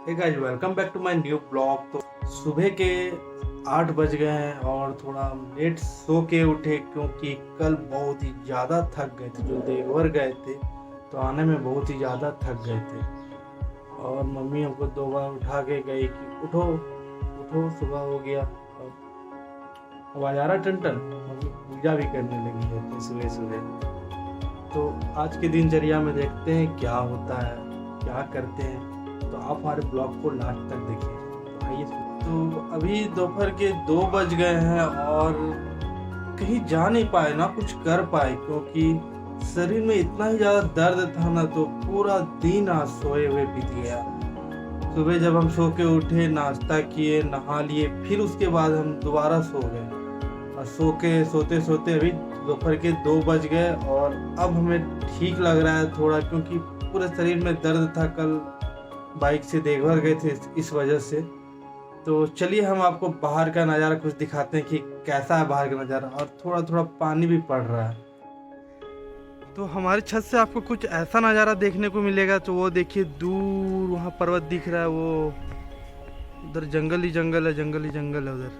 Hey guys, welcome back to my new blog. तो सुबह के 8 बज गए हैं और थोड़ा लेट सो के उठे क्योंकि कल बहुत ही ज़्यादा थक गए थे। जो देवघर गए थे तो आने में बहुत ही ज़्यादा थक गए थे और मम्मी हमको 2 बार उठा के गई कि उठो उठो, सुबह हो गया। आवाज़ आ रहा टन मम्मी पूजा भी करने लगी है सुबह सुबह। तो आज के दिनचर्या में देखते हैं क्या होता है, क्या करते हैं। तो आप हमारे ब्लॉग को लास्ट तक देखें। तो आइए। तो अभी दोपहर के 2 बज गए हैं और कहीं जा नहीं पाए ना कुछ कर पाए क्योंकि शरीर में इतना ही ज़्यादा दर्द था ना, तो पूरा दिन आज सोए हुए बीत गया। सुबह जब हम सो के उठे, नाश्ता किए, नहा लिए, फिर उसके बाद हम दोबारा सो गए और सोते सोते अभी दोपहर के 2 बज गए और अब हमें ठीक लग रहा है थोड़ा, क्योंकि पूरे शरीर में दर्द था। कल बाइक से देवघर गए थे इस वजह से। तो चलिए हम आपको बाहर का नज़ारा कुछ दिखाते हैं कि कैसा है बाहर का नज़ारा। और थोड़ा थोड़ा पानी भी पड़ रहा है। तो हमारी छत से आपको कुछ ऐसा नज़ारा देखने को मिलेगा। तो वो देखिए, दूर वहाँ पर्वत दिख रहा है, वो उधर जंगल ही जंगल है, जंगल ही जंगल है उधर।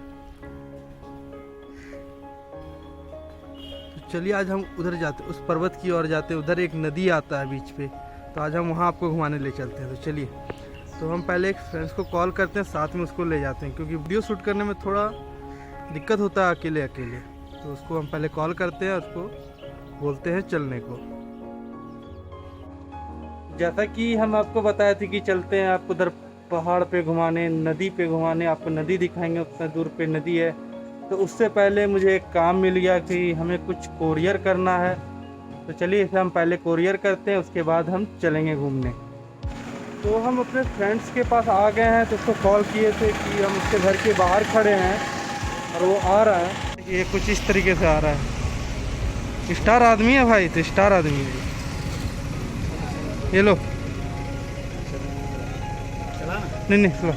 तो चलिए आज हम उधर जाते, उस पर्वत की ओर जाते। उधर एक नदी आता है बीच पे, तो आज हम वहाँ आपको घुमाने ले चलते हैं। तो चलिए, तो हम पहले एक फ्रेंड्स को कॉल करते हैं, साथ में उसको ले जाते हैं क्योंकि वीडियो शूट करने में थोड़ा दिक्कत होता है अकेले अकेले। तो उसको हम पहले कॉल करते हैं, उसको बोलते हैं चलने को। जैसा कि हम आपको बताए थे कि चलते हैं आपको उधर पहाड़ पे घुमाने, नदी पे घुमाने, आपको नदी दिखाएंगे, उतना दूर पे नदी है। तो उससे पहले मुझे एक काम मिल गया कि हमें कुछ कोरियर करना है। तो चलिए इसे हम पहले कोरियर करते हैं, उसके बाद हम चलेंगे घूमने। तो हम अपने फ्रेंड्स के पास आ गए हैं। तो उसको कॉल किए थे कि हम उसके घर के बाहर खड़े हैं और वो आ रहा है। ये कुछ इस तरीके से आ रहा है। स्टार आदमी है भाई, तो स्टार आदमी है। ये लो, नहीं नहीं चलो।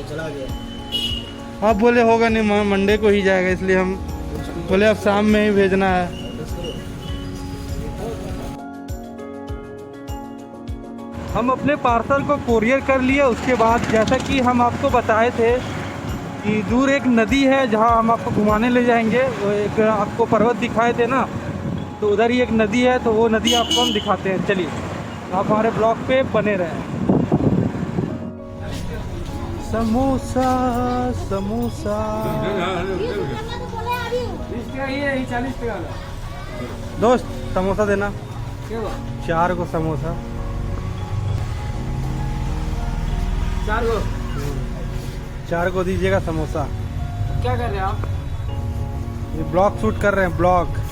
चला गया। आप बोले होगा नहीं, मंडे को ही जाएगा, इसलिए हम बोले अब शाम में ही भेजना है। हम अपने पार्सल को कोरियर कर लिए। उसके बाद जैसा कि हम आपको बताए थे कि दूर एक नदी है जहां हम आपको घुमाने ले जाएंगे। वो एक आपको पर्वत दिखाए थे ना, तो उधर ही एक नदी है। तो वो नदी आपको हम दिखाते हैं। चलिए, आप हमारे ब्लॉग पे बने रहें। समोसा समोसा 40 टका दोस्त, समोसा देना। 4 को समोसा। 4 को दीजिएगा समोसा। क्या कर रहे हैं आप? ये ब्लॉग शूट कर रहे हैं, ब्लॉग।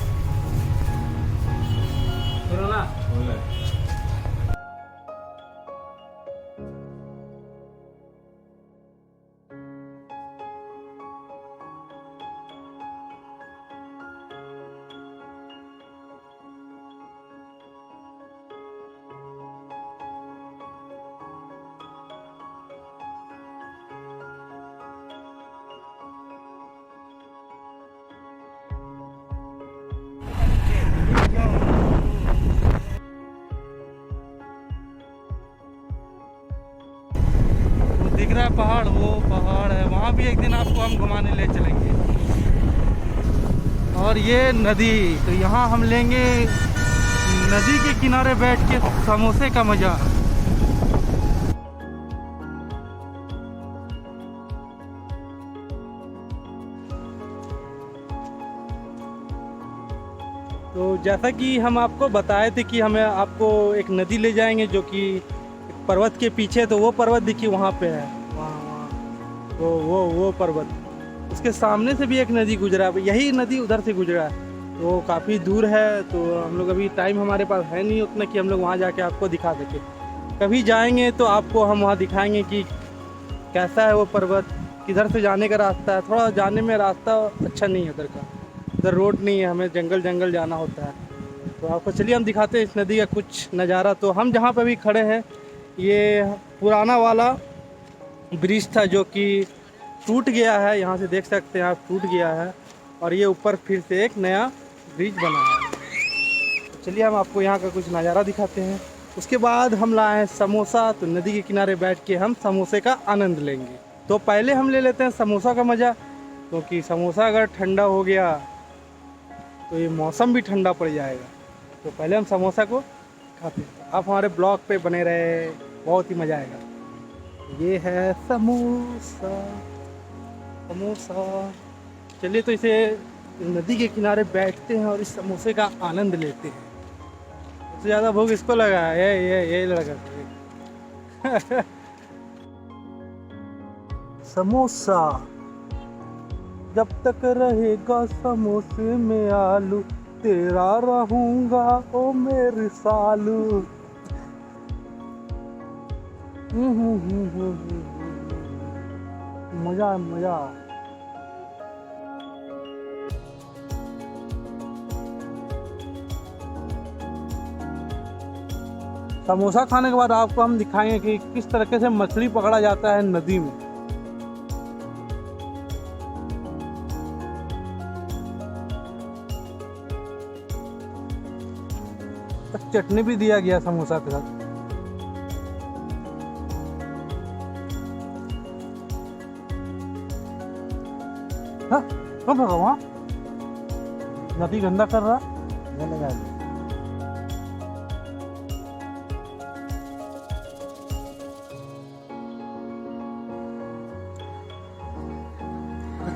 दिख रहा है पहाड़, वो पहाड़ है, वहाँ भी एक दिन आपको हम घुमाने ले चलेंगे। और ये नदी, तो यहाँ हम लेंगे नदी के किनारे बैठ के समोसे का मज़ा। तो जैसा कि हम आपको बताए थे कि हमें आपको एक नदी ले जाएंगे जो कि पर्वत के पीछे। तो वो पर्वत देखिए वहाँ पे है, वहाँ वो पर्वत, उसके सामने से भी एक नदी गुजरा है। यही नदी उधर से गुजरा है, तो काफ़ी दूर है। तो हम लोग अभी टाइम हमारे पास है नहीं उतना कि हम लोग वहाँ जाके आपको दिखा सके। कभी जाएंगे तो आपको हम वहाँ दिखाएंगे कि कैसा है वो पर्वत, किधर से जाने का रास्ता है। थोड़ा जाने में रास्ता अच्छा नहीं है उधर का, उधर रोड नहीं है, हमें जंगल जंगल जाना होता है। तो आपको चलिए हम दिखाते हैं इस नदी का कुछ नज़ारा। तो हम जहाँ पे भी खड़े हैं ये पुराना वाला ब्रिज था जो कि टूट गया है, यहाँ से देख सकते हैं आप, टूट गया है और ये ऊपर फिर से एक नया ब्रिज बना है। तो चलिए हम आपको यहाँ का कुछ नज़ारा दिखाते हैं। उसके बाद हम लाए हैं समोसा, तो नदी के किनारे बैठ के हम समोसे का आनंद लेंगे। तो पहले हम ले लेते हैं समोसा का मज़ा, क्योंकि समोसा अगर ठंडा हो गया तो ये मौसम भी ठंडा पड़ जाएगा। तो पहले हम समोसा को खाते हैं। आप हमारे ब्लॉग पे बने रहे, बहुत ही मज़ा आएगा। ये है समोसा, समोसा। चलिए तो इसे नदी के किनारे बैठते हैं और इस समोसे का आनंद लेते हैं। सबसे ज़्यादा भूख इसको लगा है, ये लड़का समोसा। जब तक रहेगा समोसे में आलू, तेरा रहूंगा ओ मेरे सालू। मजा मजा। समोसा खाने के बाद आपको हम दिखाएंगे कि किस तरीके से मछली पकड़ा जाता है नदी में। चटनी भी दिया गया समोसा के साथ। हाँ वहाँ नदी गंदा कर रहा है।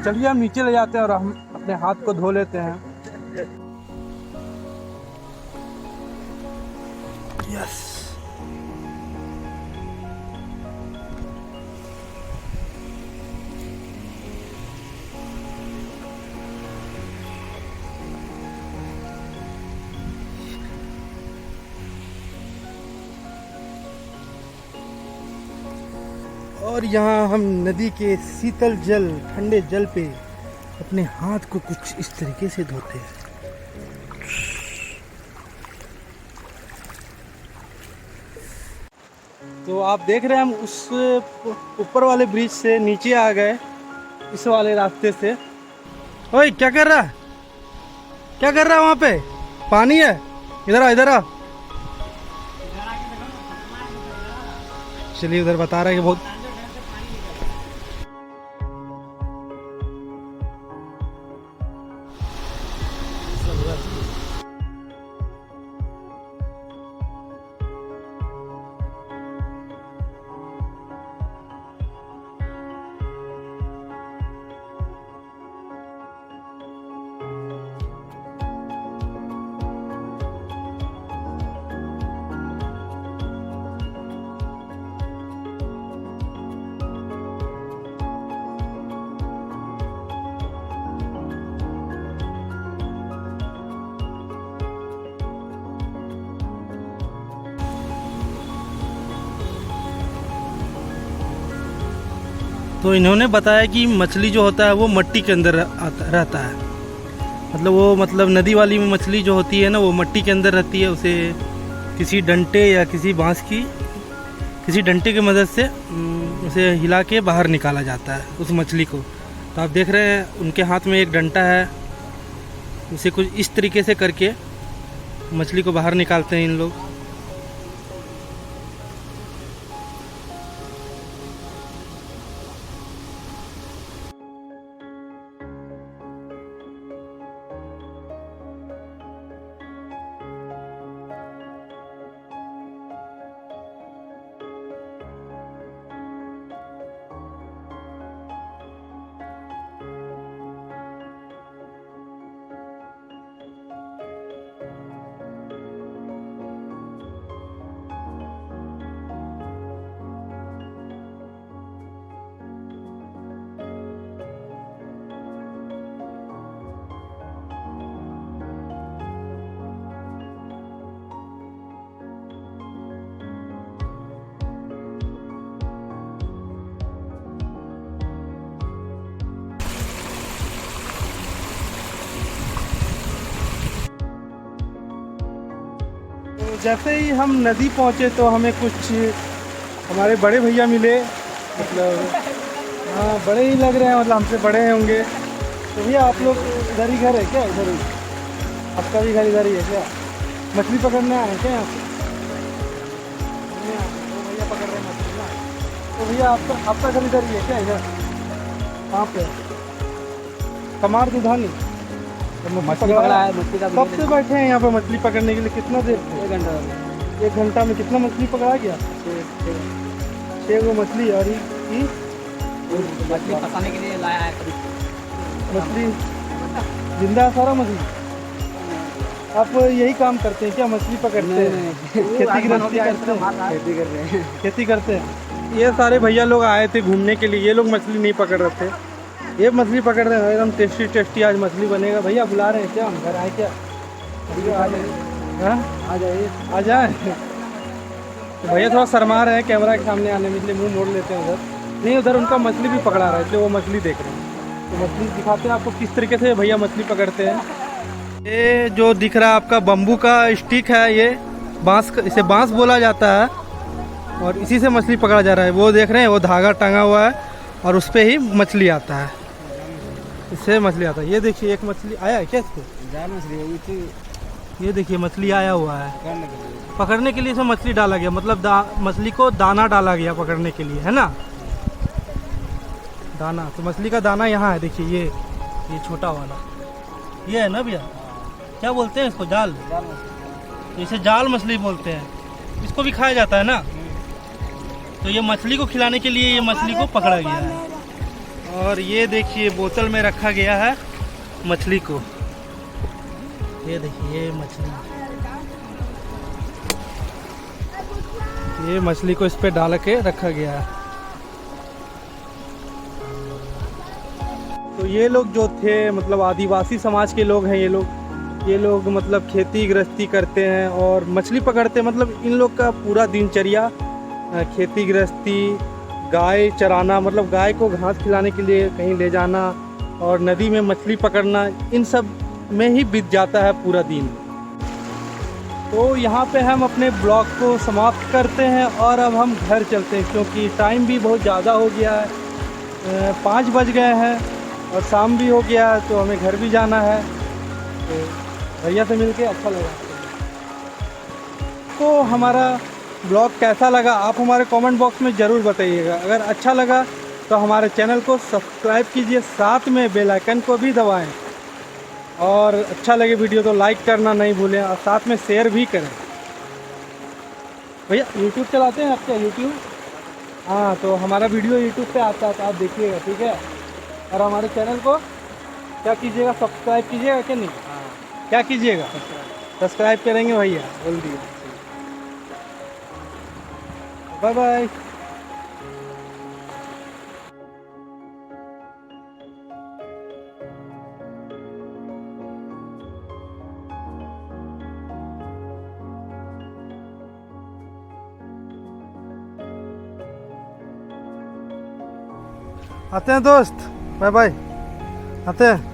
चलिए हम नीचे ले जाते हैं और हम अपने हाथ को धो लेते हैं। यस। और यहाँ हम नदी के शीतल जल, ठंडे जल पे अपने हाथ को कुछ इस तरीके से धोते हैं। तो आप देख रहे हैं हम उस ऊपर वाले ब्रिज से नीचे आ गए, इस वाले रास्ते से। ओए क्या कर रहा है, क्या कर रहा है? वहाँ पे पानी है, इधर आ, इधर आ। चलिए उधर बता रहा है कि बहुत तो इन्होंने बताया कि मछली जो होता है वो मट्टी के अंदर रहता है। मतलब नदी वाली में मछली जो होती है ना वो मट्टी के अंदर रहती है। उसे किसी डंटे या किसी बांस की किसी डंटे की मदद से उसे हिला के बाहर निकाला जाता है उस मछली को। तो आप देख रहे हैं उनके हाथ में एक डंटा है, उसे कुछ इस तरीके से करके मछली को बाहर निकालते हैं इन लोग। जैसे ही हम नदी पहुँचे तो हमें कुछ हमारे बड़े भैया मिले, मतलब हाँ बड़े ही लग रहे हैं, मतलब हमसे बड़े होंगे। तो भैया आप लोग इधर ही घर है क्या? इधर ही आपका भी घर इधर ही है क्या? मछली पकड़ने आए हैं क्या यहाँ पे? नहीं आए, तो भैया पकड़ रहे हैं मछली ना। तो भैया आपका घर इधर ही है क्या? इधर कहाँ पे? कमार दुधानी तो मछली पकड़ा है, मछली का कब से बैठे हैं यहाँ पे मछली पकड़ने के लिए? कितना देर से? 1 घंटा। 1 घंटा में कितना मछली पकड़ा गया? 6 गो मछली। और ये मछली फंसाने के लिए लाया है। मछली जिंदा है सारा मछली? आप यही काम करते हैं क्या? मछली पकड़ते हैं? खेती गृहस्थी करते हैं? खेती कर रहे हैं। खेती करते हैं। ये सारे भैया लोग आए थे घूमने के लिए, ये लोग मछली नहीं पकड़ रहे थे, ये मछली पकड़ रहे हैं। एकदम टेस्टी टेस्टी आज मछली बनेगा। भैया बुला रहे हैं क्या? हम घर आए क्या? हाँ आ जाइए। आ जाए। तो भैया थोड़ा शर्मा रहे हैं कैमरा के सामने आने में, इसलिए मुंह मोड़ लेते हैं उधर। नहीं, उधर उनका मछली भी पकड़ा रहा है, इसलिए वो मछली देख रहे हैं। तो मछली दिखाते हैं आपको किस तरीके से भैया मछली पकड़ते हैं। ये जो दिख रहा है आपका बम्बू का स्टिक है, ये बांस, इसे बांस बोला जाता है और इसी से मछली पकड़ा जा रहा है। वो देख रहे हैं, वो धागा टंगा हुआ है और उस पर ही मछली आता है, इससे मछली आता है। ये देखिए एक मछली आया है क्या इसको? जाल मछली ये देखिए मछली आया हुआ है। पकड़ने के लिए इसमें मछली डाला गया, मतलब मछली को दाना डाला गया पकड़ने के लिए, है ना? दाना, तो मछली का दाना यहाँ है, देखिए ये छोटा वाला ये है ना भैया? क्या बोलते हैं इसको? जाल। तो इसे जाल मछली बोलते हैं। इसको भी खाया जाता है ना? तो ये मछली को खिलाने के लिए ये मछली को पकड़ा गया है। और ये देखिए बोतल में रखा गया है मछली को। ये देखिए ये मछली, ये मछली को इस पे डाल के रखा गया है। तो ये लोग जो थे, मतलब आदिवासी समाज के लोग हैं ये लोग मतलब खेती गृहस्थी करते हैं और मछली पकड़ते हैं। मतलब इन लोग का पूरा दिनचर्या खेती गृहस्थी, गाय चराना, मतलब गाय को घास खिलाने के लिए कहीं ले जाना और नदी में मछली पकड़ना, इन सब में ही बीत जाता है पूरा दिन। तो यहाँ पे हम अपने ब्लॉग को समाप्त करते हैं और अब हम घर चलते हैं, क्योंकि टाइम भी बहुत ज़्यादा हो गया है, 5 बज गए हैं और शाम भी हो गया है, तो हमें घर भी जाना है। तो भैया से मिलके अच्छा लगा। तो हमारा ब्लॉग कैसा लगा आप हमारे कमेंट बॉक्स में ज़रूर बताइएगा। अगर अच्छा लगा तो हमारे चैनल को सब्सक्राइब कीजिए, साथ में बेल आइकन को भी दबाएं और अच्छा लगे वीडियो तो लाइक करना नहीं भूलें और साथ में शेयर भी करें। भैया यूट्यूब चलाते हैं आप क्या? यूट्यूब, हाँ, तो हमारा वीडियो यूट्यूब पे आता है, तो आप देखिएगा, ठीक है? और हमारे चैनल को क्या कीजिएगा? सब्सक्राइब कीजिएगा कि नहीं? क्या कीजिएगा? सब्सक्राइब करेंगे भैया, बोल दिए। Bye bye. आते हैं दोस्त, बाय बाय, आते हैं।